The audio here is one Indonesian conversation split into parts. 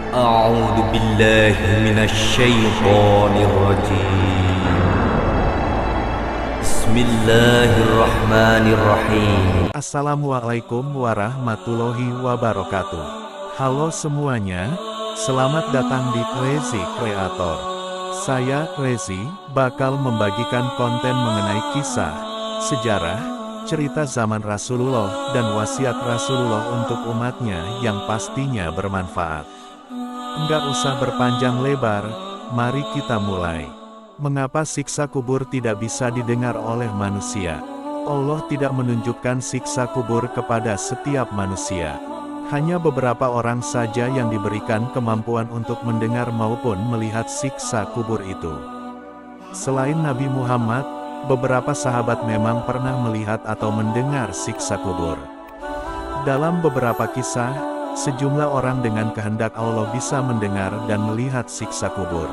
أعوذ بالله من الشيطان الرجيم. بسم الله الرحمن الرحيم. Assalamualaikum warahmatullahi wabarakatuh. Halo semuanya, selamat datang di Rezi Creator. Saya, Rezi, bakal membagikan konten mengenai kisah, sejarah, cerita zaman Rasulullah dan wasiat Rasulullah untuk umatnya yang pastinya bermanfaat. Enggak usah berpanjang lebar, mari kita mulai. Mengapa siksa kubur tidak bisa didengar oleh manusia? Allah tidak menunjukkan siksa kubur kepada setiap manusia. Hanya beberapa orang saja yang diberikan kemampuan untuk mendengar maupun melihat siksa kubur itu. Selain Nabi Muhammad, beberapa sahabat memang pernah melihat atau mendengar siksa kubur. Dalam beberapa kisah, sejumlah orang dengan kehendak Allah bisa mendengar dan melihat siksa kubur.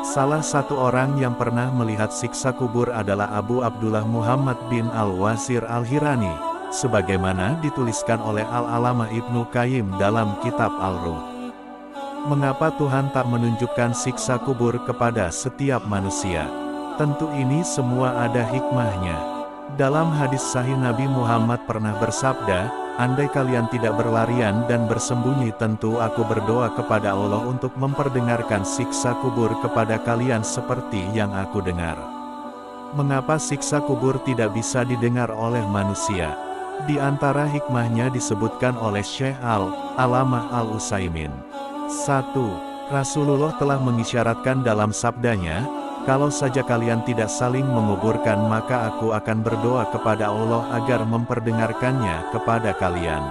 Salah satu orang yang pernah melihat siksa kubur adalah Abu Abdullah Muhammad bin Al-Wazir Al-Hirani, sebagaimana dituliskan oleh Al-Allamah Ibnu Qayyim dalam kitab Al-Ruh. Mengapa Tuhan tak menunjukkan siksa kubur kepada setiap manusia? Tentu ini semua ada hikmahnya. Dalam hadis sahih Nabi Muhammad pernah bersabda, "Andai kalian tidak berlarian dan bersembunyi, tentu aku berdoa kepada Allah untuk memperdengarkan siksa kubur kepada kalian seperti yang aku dengar." Mengapa siksa kubur tidak bisa didengar oleh manusia? Di antara hikmahnya disebutkan oleh Syekh Al-Allamah Al-Utsaimin. 1. Rasulullah telah mengisyaratkan dalam sabdanya, "Kalau saja kalian tidak saling menguburkan, maka aku akan berdoa kepada Allah agar memperdengarkannya kepada kalian."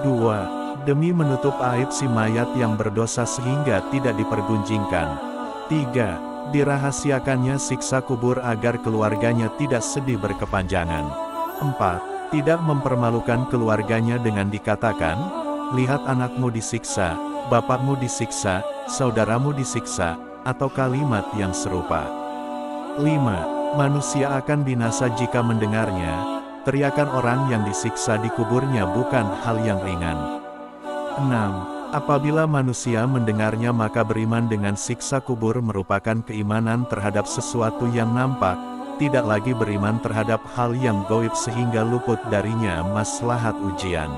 2. Demi menutup aib si mayat yang berdosa sehingga tidak dipergunjingkan. 3. Dirahasiakannya siksa kubur agar keluarganya tidak sedih berkepanjangan. 4. Tidak mempermalukan keluarganya dengan dikatakan, "Lihat anakmu disiksa, bapakmu disiksa, saudaramu disiksa," atau kalimat yang serupa. 5. Manusia akan binasa jika mendengarnya. Teriakan orang yang disiksa di kuburnya bukan hal yang ringan. 6. Apabila manusia mendengarnya maka beriman dengan siksa kubur merupakan keimanan terhadap sesuatu yang nampak, tidak lagi beriman terhadap hal yang gaib sehingga luput darinya maslahat ujian.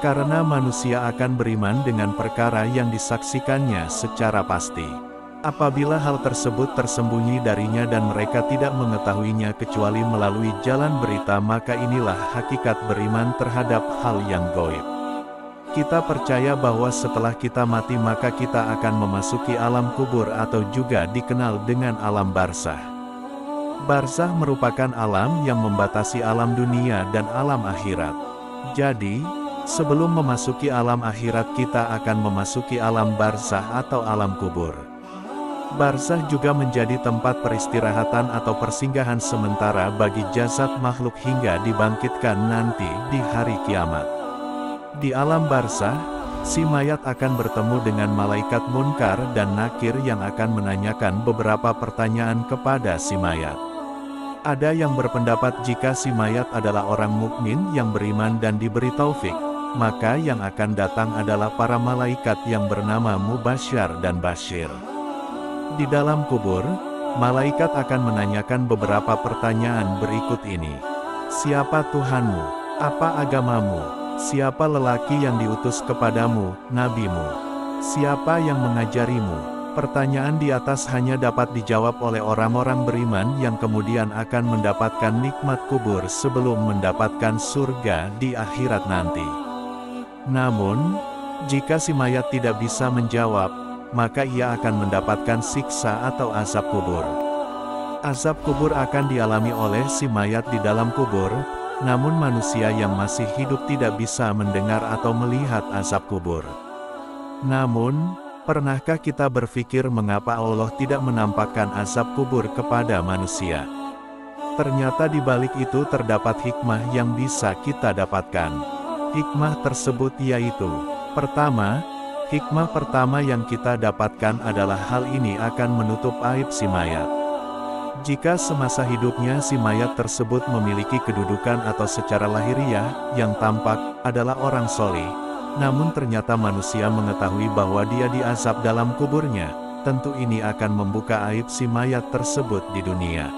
Karena manusia akan beriman dengan perkara yang disaksikannya secara pasti. Apabila hal tersebut tersembunyi darinya dan mereka tidak mengetahuinya kecuali melalui jalan berita, maka inilah hakikat beriman terhadap hal yang gaib. Kita percaya bahwa setelah kita mati maka kita akan memasuki alam kubur atau juga dikenal dengan alam barzah. Barzah merupakan alam yang membatasi alam dunia dan alam akhirat. Jadi, sebelum memasuki alam akhirat kita akan memasuki alam barzah atau alam kubur. Barzah juga menjadi tempat peristirahatan atau persinggahan sementara bagi jasad makhluk hingga dibangkitkan nanti di hari kiamat. Di alam barzah, si mayat akan bertemu dengan malaikat Munkar dan Nakir yang akan menanyakan beberapa pertanyaan kepada si mayat. Ada yang berpendapat jika si mayat adalah orang mukmin yang beriman dan diberi taufik, maka yang akan datang adalah para malaikat yang bernama Mubasyar dan Basyir. Di dalam kubur, malaikat akan menanyakan beberapa pertanyaan berikut ini. Siapa Tuhanmu? Apa agamamu? Siapa lelaki yang diutus kepadamu, nabimu? Siapa yang mengajarimu? Pertanyaan di atas hanya dapat dijawab oleh orang-orang beriman yang kemudian akan mendapatkan nikmat kubur sebelum mendapatkan surga di akhirat nanti. Namun, jika si mayat tidak bisa menjawab, maka ia akan mendapatkan siksa atau azab kubur. Azab kubur akan dialami oleh si mayat di dalam kubur, namun manusia yang masih hidup tidak bisa mendengar atau melihat azab kubur. Namun, pernahkah kita berpikir mengapa Allah tidak menampakkan azab kubur kepada manusia? Ternyata di balik itu terdapat hikmah yang bisa kita dapatkan. Hikmah tersebut yaitu, pertama, hikmah pertama yang kita dapatkan adalah hal ini akan menutup aib si mayat. Jika semasa hidupnya si mayat tersebut memiliki kedudukan atau secara lahiriah yang tampak adalah orang soleh, Namun ternyata manusia mengetahui bahwa dia diazab dalam kuburnya, tentu ini akan membuka aib si mayat tersebut di dunia.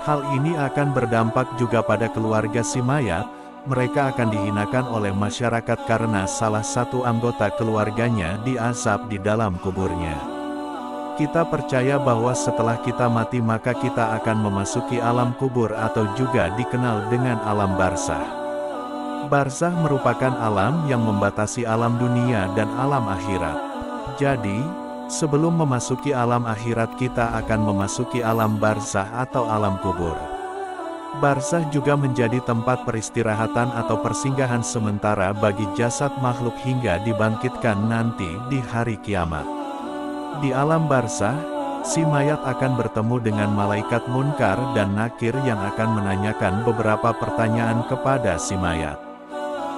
Hal ini akan berdampak juga pada keluarga si mayat, mereka akan dihinakan oleh masyarakat karena salah satu anggota keluarganya diazab di dalam kuburnya. Kita percaya bahwa setelah kita mati maka kita akan memasuki alam kubur atau juga dikenal dengan alam barzah. Barzah merupakan alam yang membatasi alam dunia dan alam akhirat. Jadi, sebelum memasuki alam akhirat kita akan memasuki alam barzah atau alam kubur. Barzah juga menjadi tempat peristirahatan atau persinggahan sementara bagi jasad makhluk hingga dibangkitkan nanti di hari kiamat. Di alam barzah, si mayat akan bertemu dengan malaikat munkar dan nakir yang akan menanyakan beberapa pertanyaan kepada si mayat.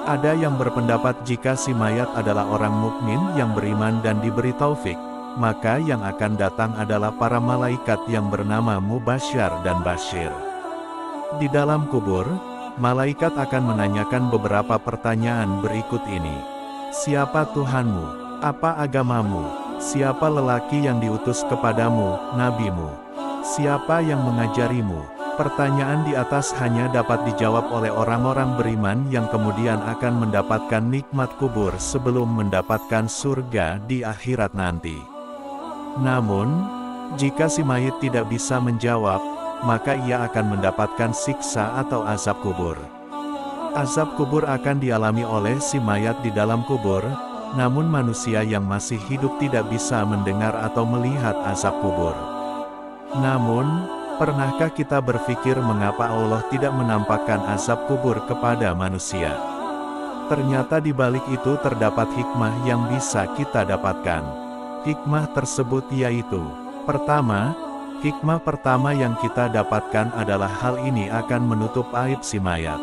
Ada yang berpendapat jika si mayat adalah orang mukmin yang beriman dan diberi taufik, maka yang akan datang adalah para malaikat yang bernama Mubasyar dan Basyir. Di dalam kubur, malaikat akan menanyakan beberapa pertanyaan berikut ini. Siapa Tuhanmu? Apa agamamu? Siapa lelaki yang diutus kepadamu, nabimu? Siapa yang mengajarimu? Pertanyaan di atas hanya dapat dijawab oleh orang-orang beriman yang kemudian akan mendapatkan nikmat kubur sebelum mendapatkan surga di akhirat nanti. Namun, jika si mayit tidak bisa menjawab, maka ia akan mendapatkan siksa atau azab kubur. Azab kubur akan dialami oleh si mayat di dalam kubur, namun manusia yang masih hidup tidak bisa mendengar atau melihat azab kubur. Namun, pernahkah kita berpikir mengapa Allah tidak menampakkan azab kubur kepada manusia? Ternyata di balik itu terdapat hikmah yang bisa kita dapatkan. Hikmah tersebut yaitu, pertama, hikmah pertama yang kita dapatkan adalah hal ini akan menutup aib si mayat.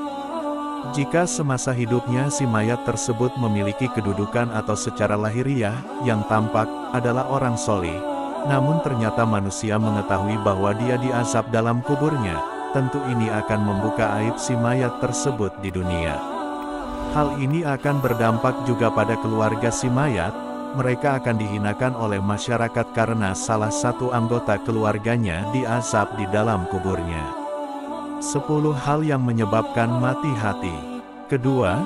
Jika semasa hidupnya si mayat tersebut memiliki kedudukan atau secara lahiriah yang tampak adalah orang soleh, namun ternyata manusia mengetahui bahwa dia diazab dalam kuburnya, tentu ini akan membuka aib si mayat tersebut di dunia. Hal ini akan berdampak juga pada keluarga si mayat. Mereka akan dihinakan oleh masyarakat karena salah satu anggota keluarganya diazab di dalam kuburnya. 10 hal yang menyebabkan mati hati. Kedua,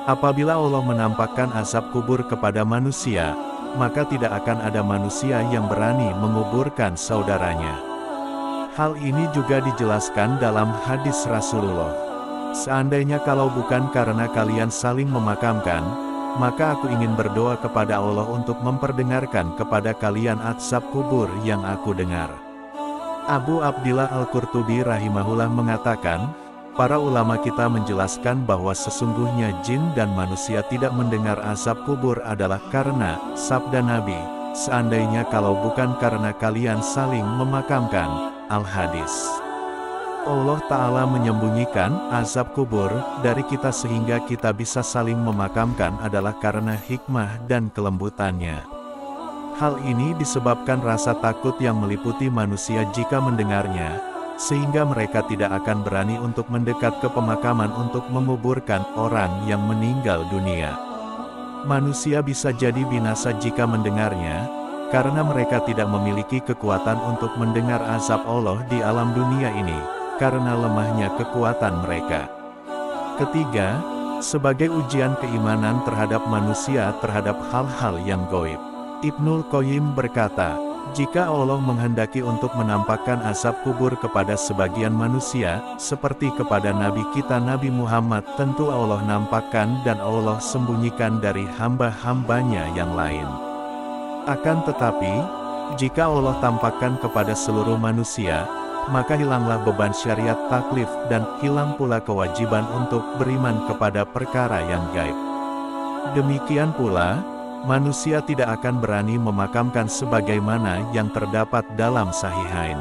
apabila Allah menampakkan azab kubur kepada manusia, maka tidak akan ada manusia yang berani menguburkan saudaranya. Hal ini juga dijelaskan dalam hadis Rasulullah. Seandainya kalau bukan karena kalian saling memakamkan, maka aku ingin berdoa kepada Allah untuk memperdengarkan kepada kalian azab kubur yang aku dengar. Abu Abdillah Al-Qurtubi rahimahullah mengatakan, para ulama kita menjelaskan bahwa sesungguhnya jin dan manusia tidak mendengar azab kubur adalah karena, sabda Nabi, seandainya kalau bukan karena kalian saling memakamkan. Al-Hadis. Allah Ta'ala menyembunyikan azab kubur dari kita sehingga kita bisa saling memakamkan adalah karena hikmah dan kelembutannya. Hal ini disebabkan rasa takut yang meliputi manusia jika mendengarnya, sehingga mereka tidak akan berani untuk mendekat ke pemakaman untuk menguburkan orang yang meninggal dunia. Manusia bisa jadi binasa jika mendengarnya, karena mereka tidak memiliki kekuatan untuk mendengar azab Allah di alam dunia ini, karena lemahnya kekuatan mereka. Ketiga, sebagai ujian keimanan terhadap manusia terhadap hal-hal yang gaib. Ibnul Qayyim berkata, jika Allah menghendaki untuk menampakkan azab kubur kepada sebagian manusia, seperti kepada Nabi kita Nabi Muhammad, tentu Allah nampakkan dan Allah sembunyikan dari hamba-hambanya yang lain. Akan tetapi, jika Allah tampakkan kepada seluruh manusia, maka hilanglah beban syariat taklif dan hilang pula kewajiban untuk beriman kepada perkara yang gaib. Demikian pula, manusia tidak akan berani memakamkan sebagaimana yang terdapat dalam Sahihain.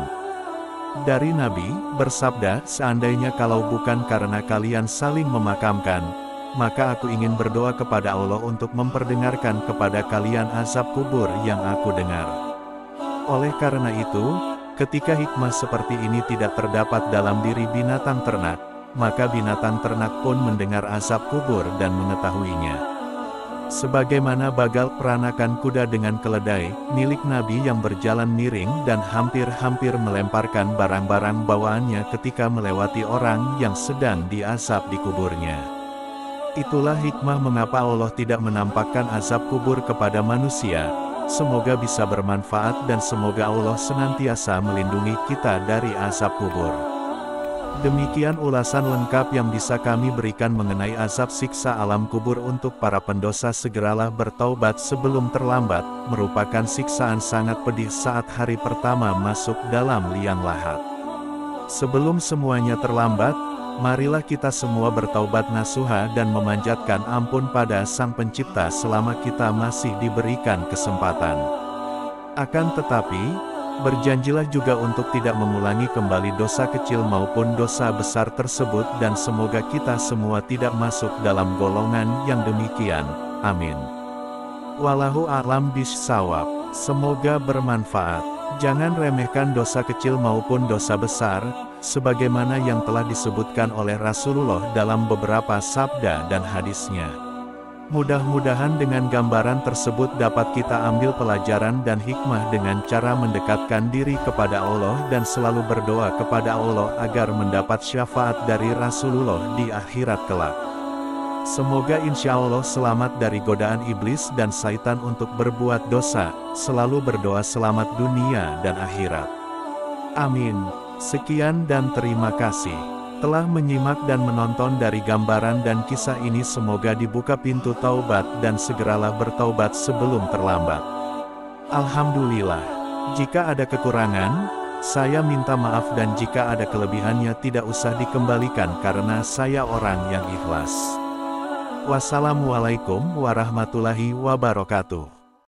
Dari Nabi, bersabda, seandainya kalau bukan karena kalian saling memakamkan, maka aku ingin berdoa kepada Allah untuk memperdengarkan kepada kalian azab kubur yang aku dengar. Oleh karena itu, ketika hikmah seperti ini tidak terdapat dalam diri binatang ternak, maka binatang ternak pun mendengar azab kubur dan mengetahuinya. Sebagaimana bagal peranakan kuda dengan keledai, milik Nabi yang berjalan miring dan hampir-hampir melemparkan barang-barang bawaannya ketika melewati orang yang sedang diazab di kuburnya. Itulah hikmah mengapa Allah tidak menampakkan azab kubur kepada manusia. Semoga bisa bermanfaat dan semoga Allah senantiasa melindungi kita dari azab kubur. Demikian ulasan lengkap yang bisa kami berikan mengenai azab siksa alam kubur untuk para pendosa. Segeralah bertaubat sebelum terlambat, merupakan siksaan sangat pedih saat hari pertama masuk dalam liang lahat. Sebelum semuanya terlambat, marilah kita semua bertaubat nasuha dan memanjatkan ampun pada Sang Pencipta selama kita masih diberikan kesempatan. Akan tetapi, berjanjilah juga untuk tidak mengulangi kembali dosa kecil maupun dosa besar tersebut dan semoga kita semua tidak masuk dalam golongan yang demikian. Amin. Wallahu a'lam bishawab. Semoga bermanfaat. Jangan remehkan dosa kecil maupun dosa besar, sebagaimana yang telah disebutkan oleh Rasulullah dalam beberapa sabda dan hadisnya. Mudah-mudahan dengan gambaran tersebut dapat kita ambil pelajaran dan hikmah dengan cara mendekatkan diri kepada Allah dan selalu berdoa kepada Allah agar mendapat syafaat dari Rasulullah di akhirat kelak. Semoga insya Allah selamat dari godaan iblis dan syaitan untuk berbuat dosa, selalu berdoa selamat dunia dan akhirat. Amin. Sekian dan terima kasih telah menyimak dan menonton dari gambaran dan kisah ini. Semoga dibuka pintu taubat dan segeralah bertaubat sebelum terlambat. Alhamdulillah. Jika ada kekurangan, saya minta maaf dan jika ada kelebihannya tidak usah dikembalikan karena saya orang yang ikhlas. Wassalamualaikum warahmatullahi wabarakatuh.